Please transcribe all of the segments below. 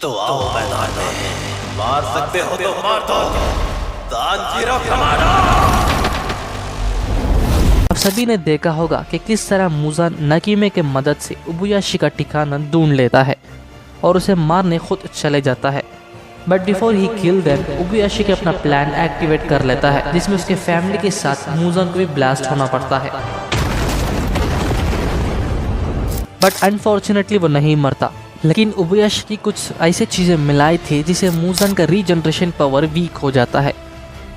तो आओ मैदान में, मार सकते हो तो मार दो तानजीरो कमांडो। आप सभी ने देखा होगा कि किस तरह मुजान नाकिमे के मदद से उबुयाशी का ठिकाना ढूंढ लेता है और उसे मारने खुद चले जाता है। बट बिफोर ही किल देम, उबुयाशी के अपना प्लान एक्टिवेट कर लेता है, जिसमें उसके फैमिली के साथ मुजान को भी ब्लास्ट होना पड़ता है। बट अनफॉर्चुनेटली वो नहीं मरता, लेकिन उबुयाशी की कुछ ऐसी चीजें मिलाई थी जिसे मुजान का रीजनरेशन पावर वीक हो जाता है।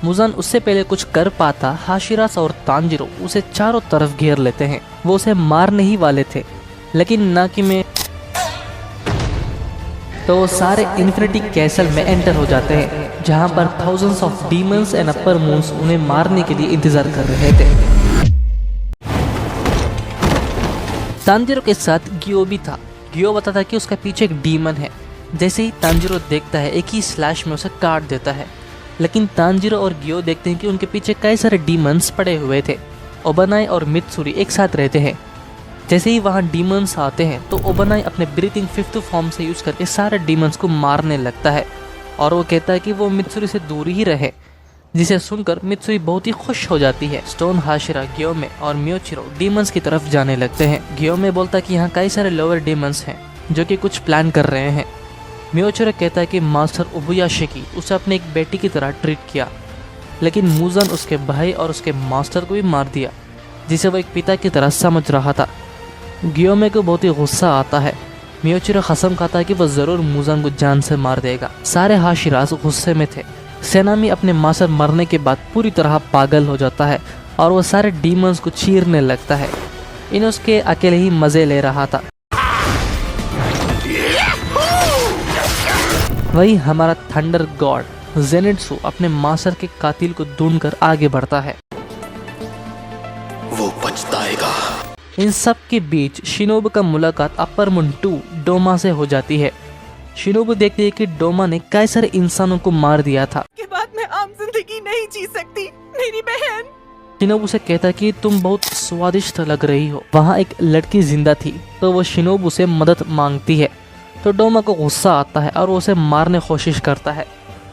मुजान उससे पहले कुछ कर पाता, हाशिरास और तानजीरो उसे चारों तरफ घेर लेते हैं। वो उसे मारने ही वाले थे, लेकिन नाकिमे तो वो सारे इन्फिनिटी कैसल में एंटर हो जाते हैं, जहां पर thousands of demons and upper moons उन्हें मारने के लिए इंतजार कर रहे थे। तानजीरो के साथ गियो भी था। गियो बताता है कि उसका पीछे एक डीमन है। जैसे ही तानजीरो देखता है, एक ही स्लैश में उसे काट देता है। लेकिन तानजीरो और गियो देखते हैं कि उनके पीछे कई सारे डीमंस पड़े हुए थे। ओबानाई और मित्सुरी एक साथ रहते हैं। जैसे ही वहाँ डीमंस आते हैं तो ओबानाई अपने ब्रीथिंग फिफ्थ फॉर्म से यूज करके सारे डीमंस को मारने लगता है और वो कहता है कि वो मित्सुरी से दूर ही रहे, जिसे सुनकर मित्सुरी बहुत ही खुश हो जाती है। स्टोन, हाशिरा, गियोमे और मियोचिरो डीमंस की तरफ जाने लगते हैं। गियोमे बोलता है कि यहाँ कई सारे लोअर डीमंस हैं जो कि कुछ प्लान कर रहे हैं। मियोचिरो कहता है कि मास्टर उबुयाशी की उसे अपने एक बेटी की तरह ट्रीट किया, लेकिन मुजान उसके भाई और उसके मास्टर को भी मार दिया, जिसे वो एक पिता की तरह समझ रहा था। गियोमे को बहुत ही गुस्सा आता है। मियोचिरो कसम खाता है कि वह जरूर मुजान को जान से मार देगा। सारे हाशिरास गुस्से में थे। सेनामी अपने मास्टर मरने के बाद पूरी तरह पागल हो जाता है और वो सारे डीमंस को चीरने लगता है। इन उसके अकेले ही मजे ले रहा था। वही हमारा थंडर गॉड जेनिट्सु अपने मास्टर के कातिल को ढूंढकर आगे बढ़ता है। वो पछताएगा। इन सब के बीच शिनोबु का मुलाकात अपर मून 2 डोमा से हो जाती है। शिनोबु देखती है कि डोमा ने कई सारे इंसानों को मार दिया था। के बाद मैं आम जिंदगी नहीं जी सकती मेरी बहन। शिनोबु से कहता है कि तुम बहुत स्वादिष्ट लग रही हो। वहाँ एक लड़की जिंदा थी, तो वो शिनोबु से मदद मांगती है। तो डोमा को गुस्सा आता है और वो उसे मारने की कोशिश करता है,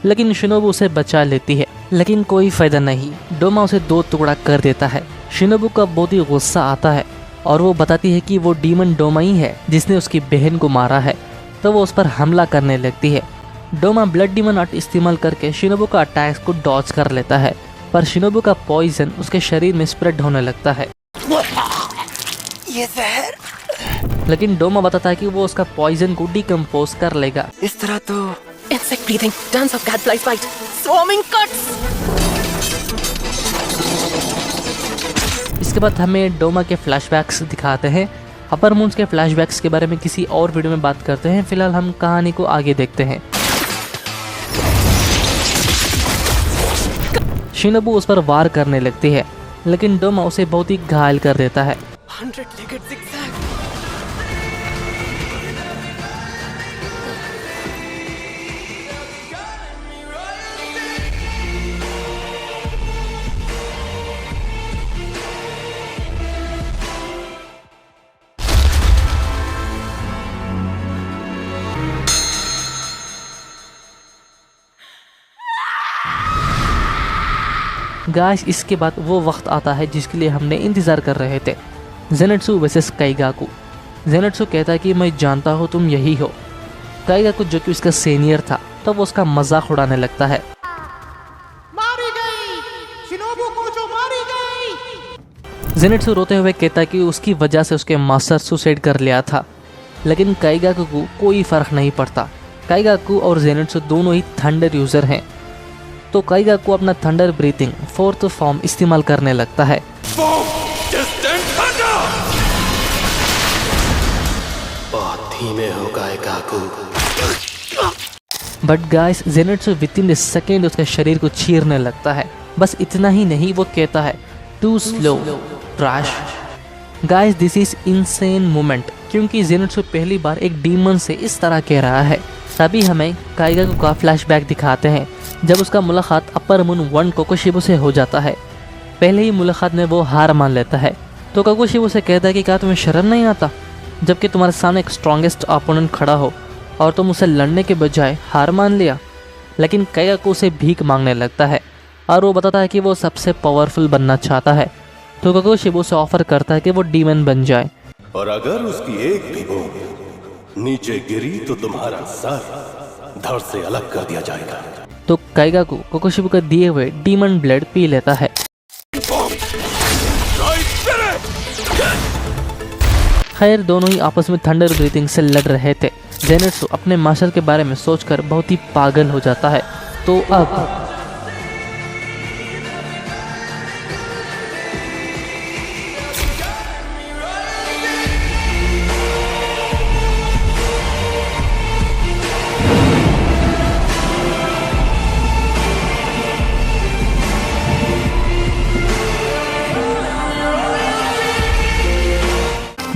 लेकिन शिनोबु उसे बचा लेती है। लेकिन कोई फायदा नहीं, डोमा उसे 2 टुकड़ा कर देता है। शिनोबु का बहुत ही गुस्सा आता है और वो बताती है कि वो डीमन डोमा ही है जिसने उसकी बहन को मारा है। तो वो उस पर हमला करने लगती है। डोमा ब्लड डीमन आर्ट इस्तेमाल करके शिनोबु का अटैक को डॉज कर लेता है, पर शिनोबु का पॉइजन उसके शरीर में स्प्रेड होने लगता है। ये जहर। लेकिन डोमा बताता है कि वो उसका पॉइजन को डिकम्पोज कर लेगा। इस तरह तो insect breathing, dance of gadfly fight, swarming cuts. इसके बाद हमें डोमा के फ्लैशबैक्स दिखाते हैं। अपर मून्स के फ्लैशबैक्स के बारे में किसी और वीडियो में बात करते हैं। फिलहाल हम कहानी को आगे देखते हैं। शिनोबु उस पर वार करने लगती है, लेकिन डोमा उसे बहुत ही घायल कर देता है। 100-legged zigzag। गाइस, इसके बाद वो वक्त आता है जिसके लिए हमने इंतजार कर रहे थे। जेनेट्सु वर्सेस काइगाकू। जेनेट्सु कहता है कि मैं जानता हूँ तुम यही हो। काइगाकू जो कि उसका सीनियर था, तो वो उसका मजाक उड़ाने लगता है। मारी गई, शिनोबु को जो मारी गई। जेनेट्सु रोते हुए कहता है कि उसकी वजह से उसके मास्टर सुसाइड कर लिया था, लेकिन काइगाकू को कोई फर्क नहीं पड़ता। काइगाकू और जेनेट्सु दोनों ही थंडर यूजर हैं, तो काइगाकू अपना थंडर ब्रीथिंग 4th फॉर्म इस्तेमाल करने लगता है। बहुत धीमे हो Kaigaku. But guys, Zenitsu within the second उसके शरीर को चीरने लगता है। बस इतना ही नहीं, वो कहता है too slow trash. Guys, this is insane moment, क्योंकि जेनेट्सु पहली बार एक डीमन से इस तरह कह रहा है। तभी हमें काइगाकू का फ्लैशबैक दिखाते हैं, जब उसका मुलाकात अपर मून 1 कोकोशिबु से हो जाता है। पहले ही मुलाकात में वो हार मान लेता है, तो कोकोशिबु से कहता है कि क्या तुम्हें शर्म नहीं आता, जबकि तुम्हारे सामने एक स्ट्रॉन्गेस्ट अपोनेंट खड़ा हो और तुम उसे लड़ने के बजाय हार मान लिया। लेकिन काइगाकू उसे भीख मांगने लगता है और वो बताता है कि वो सबसे पावरफुल बनना चाहता है। तो काकोशिबा उसे ऑफर करता है कि वो डीमन बन जाए। और अगर उसकी एक भी बूंद नीचे गिरी तो तुम्हारा सर धड़ से अलग कर दिया जाएगा। तो काइगाकू काकोशिबा को दिए हुए डीमन ब्लड पी लेता है। खैर दोनों ही आपस में थंडर ब्रीथिंग से लड़ रहे थे। जेनेत्सु अपने मास्टर के बारे में सोचकर बहुत ही पागल हो जाता है। तो अब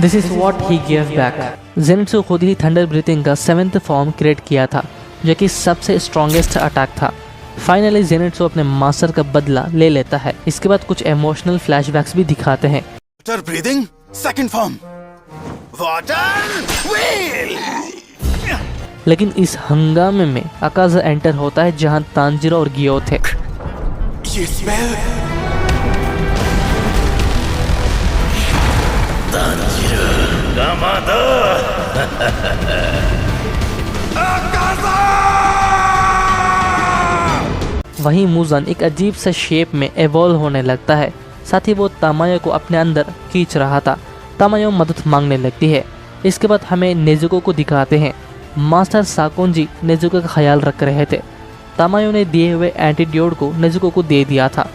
this is what he give back. Zenitsu खुद ही थंडर ब्रीथिंग का 7th फॉर्म क्रिएट किया था, जो कि सबसे स्ट्रॉन्गेस्ट अटैक था। फाइनली जेनेत्सु अपने मास्टर का बदला ले लेता है। इसके बाद कुछ इमोशनल फ्लैशबैक्स भी दिखाते हैं। Water breathing second form water wheel. लेकिन इस हंगामे में अकाजा एंटर होता है जहां तांजीरो और गियो थे। ये स्मेल वहीं मुजन एक अजीब से शेप में एवॉल्व होने लगता है। साथ ही वो तामायो को अपने अंदर खींच रहा था। तामायो मदद मांगने लगती है। इसके बाद हमें नेजुको को दिखाते हैं। मास्टर साकोंजी नेजुको का ख्याल रख रहे थे। तामायो ने दिए हुए एंटीडोट को नेजुको को दे दिया था।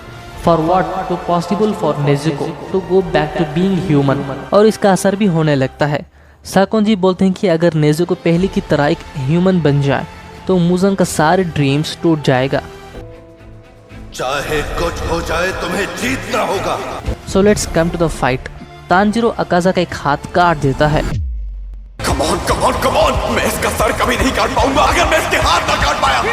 For what to possible for Nezuko to go back to being human, और इसका असर भी होने लगता है। साकोंजी बोलते हैं कि अगर नेजुको पहले की तरह एक ह्यूमन बन जाए तो मुजन का सारे ड्रीम्स टूट जाएगा। चाहे कुछ हो जाए तुम्हें जीतना होगा। So let's come to the fight. Tanjiro Akaza का एक हाथ काट देता है। Come on come on come on, मैं इसका सर कभी नहीं काट पाऊंगा अगर मैं इसके हाथ ना काट पाया।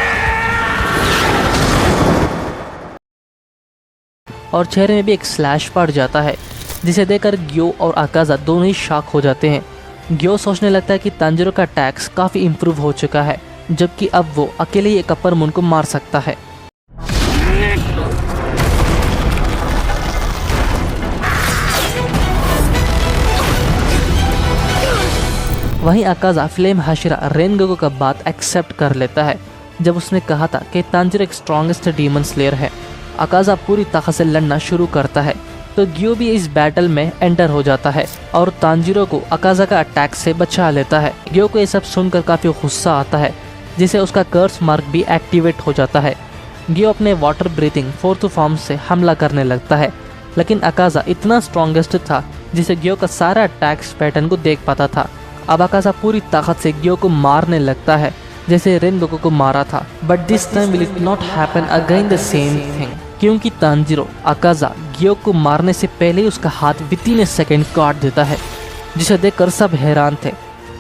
और चेहरे में भी एक स्लैश पड़ जाता है, जिसे देखकर गियो और अकाजा दोनों ही शॉक हो जाते हैं। गियो सोचने लगता है कि तांजीरो का अटैक्स काफी इम्प्रूव हो चुका है, जबकि अब वो अकेले ही एक अपर मून को मार सकता है। वहीं अकाजा फ्लेम हाशिरा रेनगोकू का बात एक्सेप्ट कर लेता है, जब उसने कहा था कि तांजीरो एक स्ट्रॉन्गेस्ट डीमन स्लेयर है। अकाजा पूरी ताकत से लड़ना शुरू करता है, तो गियो भी इस बैटल में एंटर हो जाता है और तांजीरो को अकाजा का अटैक से बचा लेता है। गियो को ये सब सुनकर काफी गुस्सा आता है, जिसे उसका कर्स मार्क भी एक्टिवेट हो जाता है। गियो अपने वाटर ब्रीथिंग 4th फॉर्म से हमला करने लगता है, लेकिन अकाजा इतना स्ट्रॉन्गेस्ट था जिसे गियो का सारा अटैक्स पैटर्न को देख पाता था। अब अकाजा पूरी ताकत से गियो को मारने लगता है, जैसे रेनगोकू को मारा था। But this time will it not happen again the same thing, क्योंकि तांजीरो अकाजा गियो को मारने से पहले ही उसका हाथ विदिन ए सेकंड काट देता है, जिसे देखकर सब हैरान थे।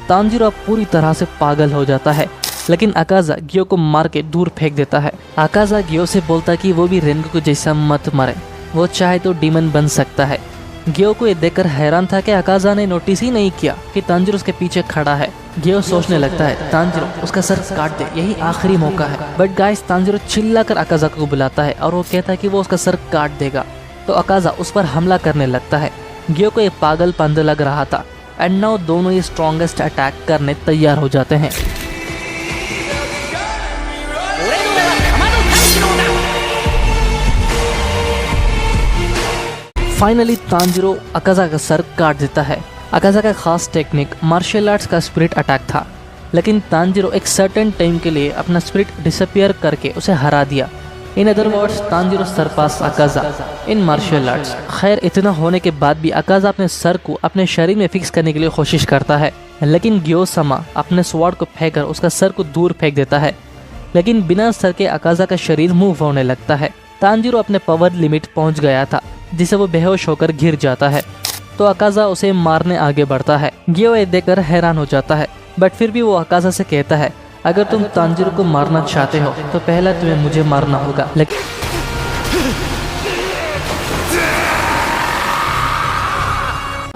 तांजीरो अब पूरी तरह से पागल हो जाता है, लेकिन अकाजा गियो को मार के दूर फेंक देता है। अकाजा गियो से बोलता है कि वो भी रेनगोकू जैसा मत मरे, वो चाहे तो डीमन बन सकता है। गियो को ये देखकर हैरान था कि अकाजा ने नोटिस ही नहीं किया कि तांजीरो उसके पीछे खड़ा है। गियो सोचने लगता है तांजीरो उसका सर काट दे, यही आखिरी मौका है। बट गाइस तांजीरो चिल्लाकर अकाजा को बुलाता है और वो कहता है कि वो उसका सर काट देगा, तो अकाजा उस पर हमला करने लगता है। गियो को ये पागलपन लग रहा था एंड नाउ दोनों ही स्ट्रॉन्गेस्ट अटैक करने तैयार हो जाते हैं। फाइनली तांजीरो अकाजा का सर काट देता है। अकाजा का खास टेक्निक मार्शल आर्ट्स का स्पिरिट अटैक था, लेकिन तांजीरो एक सर्टेन टाइम के लिए अपना स्पिरिट डिसअपियर करके उसे हरा दिया। In other words Tanjiro surpass Akaza in martial arts. खैर इतना होने के बाद भी अकाजा अपने सर को अपने शरीर में फिक्स करने के लिए कोशिश करता है, लेकिन गियो समा अपने स्वॉर्ड को फेंककर उसका सर को दूर फेंक देता है। लेकिन बिना सर के अकाजा का शरीर मूव होने लगता है। तांजीरो अपने पावर लिमिट पहुंच गया था, जिसे वो बेहोश होकर गिर जाता है, तो अकाजा उसे मारने आगे बढ़ता है। गियो ये देखकर हैरान हो जाता है, बट फिर भी वो अकाजा से कहता है अगर तुम तांजीरो को मारना चाहते हो तो पहला तुम्हें मुझे मारना होगा।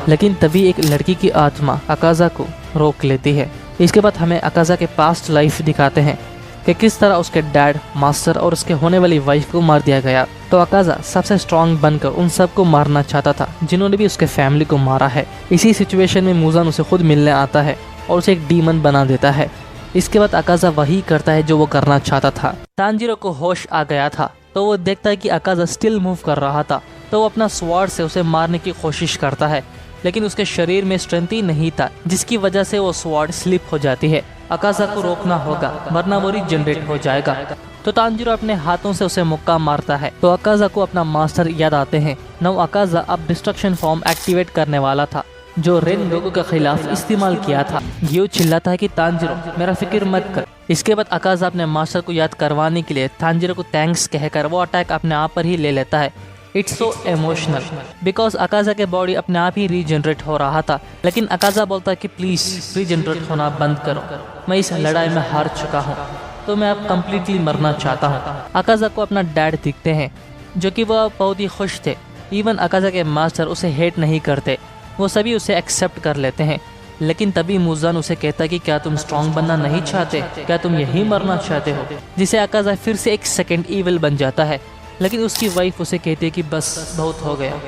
लेकिन तभी एक लड़की की आत्मा अकाजा को रोक लेती है। इसके बाद हमें अकाजा के पास्ट लाइफ दिखाते हैं कि किस तरह उसके डैड, मास्टर और उसके होने वाली वाइफ को मार दिया गया। तो अकाजा सबसे स्ट्रांग बनकर उन सबको मारना चाहता था जिन्होंने भी उसके फैमिली को मारा है। इसी सिचुएशन में मुजान उसे खुद मिलने आता है और उसे एक डीमन बना देता है। इसके बाद अकाजा वही करता है जो वो करना चाहता था। तांजीरो को होश आ गया था तो वो देखता है कि अकाजा स्टिल मूव कर रहा था, तो वो अपना स्वॉर्ड से उसे मारने की कोशिश करता है, लेकिन उसके शरीर में स्ट्रेंथ ही नहीं था, जिसकी वजह से वो स्वॉर्ड स्लिप हो जाती है। अकाजा को रोकना होगा वरना वो रीजनरेट हो जाएगा। तो तांजीरो अपने हाथों से उसे मुक्का मारता है तो अकाजा को अपना मास्टर याद आते हैं। नौ अकाजा अब डिस्ट्रक्शन फॉर्म एक्टिवेट करने वाला था जो रेन गोकू के खिलाफ इस्तेमाल किया था। गियो चिल्लाता है कि तांजीरो मेरा फिक्र मत कर। इसके बाद अकाजा अपने मास्टर को याद करवाने के लिए तांजीरो को थैंक्स कहकर वो अटैक अपने आप पर ही ले लेता है। इट्स सो इमोशनल बिकॉज अकाजा के बॉडी अपने आप ही रीजनरेट हो रहा था, लेकिन अकाजा बोलता है कि प्लीज रीजनरेट होना बंद करो, मैं इस लड़ाई में हार चुका हूँ तो मैं अब कम्प्लीटली मरना चाहता हूँ। अकाजा को अपना डैड दिखते हैं जो कि वह बहुत ही खुश थे। इवन अकाजा के मास्टर उसे हेट नहीं करते, वो सभी उसे एक्सेप्ट कर लेते हैं। लेकिन तभी मुजान उसे कहता है कि क्या तुम स्ट्रांग बनना नहीं चाहते, क्या तुम यही मरना चाहते हो, जिसे अकाजा फिर से एक सेकंड ईविल बन जाता है। लेकिन उसकी वाइफ उसे कहती है कि बस बहुत हो गया,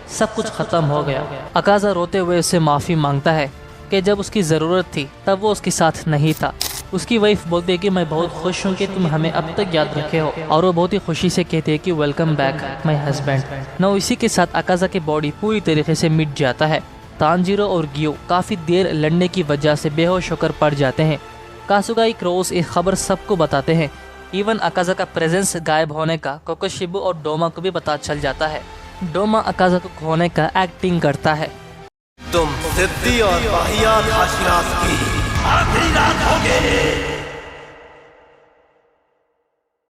सब कुछ खत्म हो गया। अकाजा रोते हुए उससे माफ़ी मांगता है कि जब उसकी ज़रूरत थी तब वो उसके साथ नहीं था। उसकी वाइफ बोलती है कि मैं बहुत खुश हूँ कि तुम हमें अब तक याद रखे हो, और वो बहुत ही खुशी से कहती है कि वेलकम बैक माय हस्बैंड। नौ इसी के साथ अकाजा की बॉडी पूरी तरीके से मिट जाता है। तांजीरो और गियो काफ़ी देर लड़ने की वजह से बेहोश होकर पड़ जाते हैं। कासुगाई क्रोस एक खबर सबको बताते हैं। इवन अकाजा का प्रेजेंस गायब होने का कोकोशिबु और डोमा को भी पता चल जाता है। डोमा अकाजा को खोने का एक्टिंग करता है। तुम जिद्दी और वाहियात हाशिरात की आखिरी रात होगे।